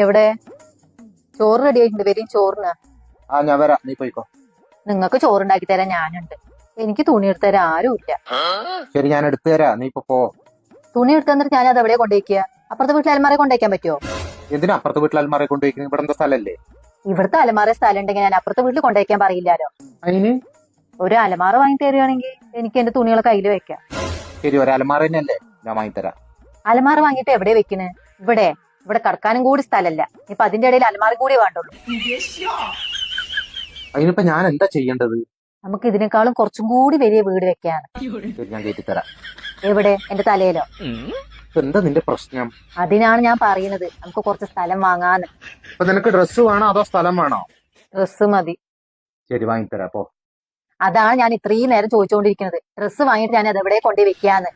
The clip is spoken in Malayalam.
എവിടെ? ചോറ് റെഡി ആയിട്ടുണ്ട്, വരും ചോറിന്. ആ ഞാൻ വരാം, നീ പോയിക്കോ. നിങ്ങക്ക് ചോറുണ്ടാക്കി തരാൻ ഞാനുണ്ട്. എനിക്ക് തുണി എടുത്തു തരാൻ ആരുമില്ല. ശരി, ഞാൻ എടുത്തു തരാം, നീ ഇപ്പൊ പോ. തുണി എടുത്തു തന്നിട്ട് ഞാൻ അത് എവിടെ കൊണ്ടുവയ്ക്കുക? അപ്പുറത്തെ വീട്ടിൽ അലമാരെ കൊണ്ടുവയ്ക്കാൻ പറ്റുമോ? എന്തിനാ അപ്പുറത്തെ വീട്ടിൽ അൽമാറെ കൊണ്ടുപോയിക്കുന്നത്? ഇവിടെ എന്താ സ്ഥലല്ലേ? ഇവിടുത്തെ അലമാര സ്ഥലം ഉണ്ടെങ്കിൽ ഞാൻ അപ്പുറത്തെ വീട്ടിൽ കൊണ്ടുവയ്ക്കാൻ പറയില്ലാലോ. അതിന് ഒരു അലമാര വാങ്ങി തരികയാണെങ്കിൽ എനിക്ക് എന്റെ തുണികളെ കയ്യിൽ വെക്കാം. ശരി, ഒരു അലമാറ തന്നെയല്ലേ, ഞാൻ വാങ്ങിത്തരാം. അലമാര വാങ്ങിയിട്ട് എവിടെ വെക്കണ്? ഇവിടെ ഇവിടെ കടക്കാനും കൂടി സ്ഥലമല്ല. ഇപ്പൊ അതിന്റെ ഇടയിൽ അലമാര കൂടി വേണ്ടുള്ളൂ. അതിനിപ്പോ ഞാൻ എന്താ ചെയ്യേണ്ടത്? നമുക്ക് ഇതിനേക്കാളും കുറച്ചും കൂടി വലിയ വീട് വെക്കാണ്. ശരി, ഞാൻ കയറ്റിത്തരാം. എവിടെ? എന്റെ തലയിലോ? എന്താ നിന്റെ പ്രശ്നം? അതിനാണ് ഞാൻ പറയുന്നത്, നമുക്ക് കുറച്ച് സ്ഥലം വാങ്ങാന്ന്. ഇപ്പൊ നിനക്ക് ഡ്രസ്സ് വേണോ അതോ സ്ഥലം വേണോ? ഡ്രസ്സ് മതി. ശരി, വാങ്ങിത്തരാം, അപ്പോ. അതാണ് ഞാൻ ഇത്രയും നേരം ചോദിച്ചുകൊണ്ടിരിക്കുന്നത്. ഡ്രസ്സ് വാങ്ങിയിട്ട് ഞാൻ അതെവിടെ കൊണ്ടുപോയി വെക്കാന്ന്.